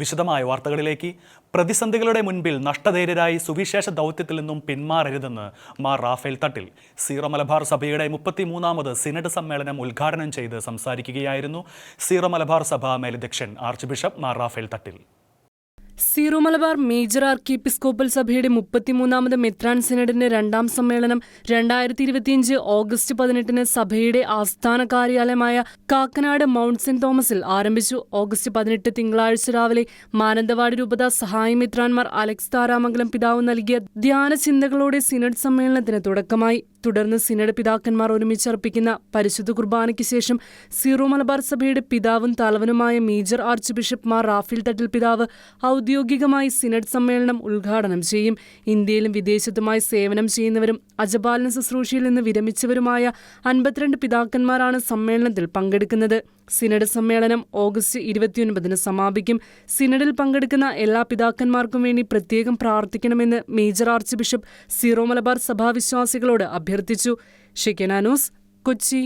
വിശദമായ വാർത്തകളിലേക്ക്. പ്രതിസന്ധികളുടെ മുൻപിൽ നഷ്ടധൈര്യരായി സുവിശേഷ ദൗത്യത്തിൽ നിന്നും പിന്മാറരുതെന്ന് മാർ റാഫേൽ തട്ടിൽ. സീറോ മലബാർ സഭയുടെ 33ാമത് സിനഡ് സമ്മേളനം ഉദ്ഘാടനം ചെയ്ത് സംസാരിക്കുകയായിരുന്നു സീറോ മലബാർ സഭ മേലധ്യക്ഷൻ ആർച്ച് ബിഷപ്പ് മാർ റാഫേൽ തട്ടിൽ. സീറോ മലബാർ മേജർ ആർക്കി എപ്പിസ്കോപ്പൽ സഭയുടെ 33ാമത് മെത്രാൻ സിനഡിന്റെ 2ാം സമ്മേളനം 2025 ഓഗസ്റ്റ് 18 സഭയുടെ ആസ്ഥാന കാര്യാലയമായ കാക്കനാട് മൗണ്ട് സെന്റ് തോമസിൽ ആരംഭിച്ചു. ഓഗസ്റ്റ് 18 തിങ്കളാഴ്ച രാവിലെ മാനന്തവാടി രൂപത സഹായ മെത്രാൻമാർ അലക്സ് താരാമംഗലം പിതാവ് നൽകിയ ധ്യാന ചിന്തകളോടെ സിനഡ് സമ്മേളനത്തിന് തുടക്കമായി. തുടർന്ന് സിനഡ് പിതാക്കന്മാർ ഒരുമിച്ചർപ്പിക്കുന്ന പരിശുദ്ധ കുർബാനയ്ക്ക് ശേഷം സീറോ മലബാർ സഭയുടെ പിതാവും തലവനുമായ major arch bishop Mar Raphael Thattil പിതാവ് ഔദ്യോഗികമായി സിനഡ് സമ്മേളനം ഉദ്ഘാടനം ചെയ്യും. ഇന്ത്യയിലും വിദേശത്തുമായി സേവനം ചെയ്യുന്നവരും അജപാലന ശുശ്രൂഷയിൽ നിന്ന് വിരമിച്ചവരുമായ 52 പിതാക്കന്മാരാണ് സമ്മേളനത്തിൽ പങ്കെടുക്കുന്നത്. സിനഡ് സമ്മേളനം ഓഗസ്റ്റ് 29 സമാപിക്കും. സിനഡിൽ പങ്കെടുക്കുന്ന എല്ലാ പിതാക്കന്മാർക്കും വേണ്ടി പ്രത്യേകം പ്രാർത്ഥിക്കണമെന്ന് major arch bishop Syro Malabar സഭാവിശ്വാസികളോട് അഭ്യർത്ഥിച്ചു. ഷെക്കന ന്യൂസ്, കൊച്ചി.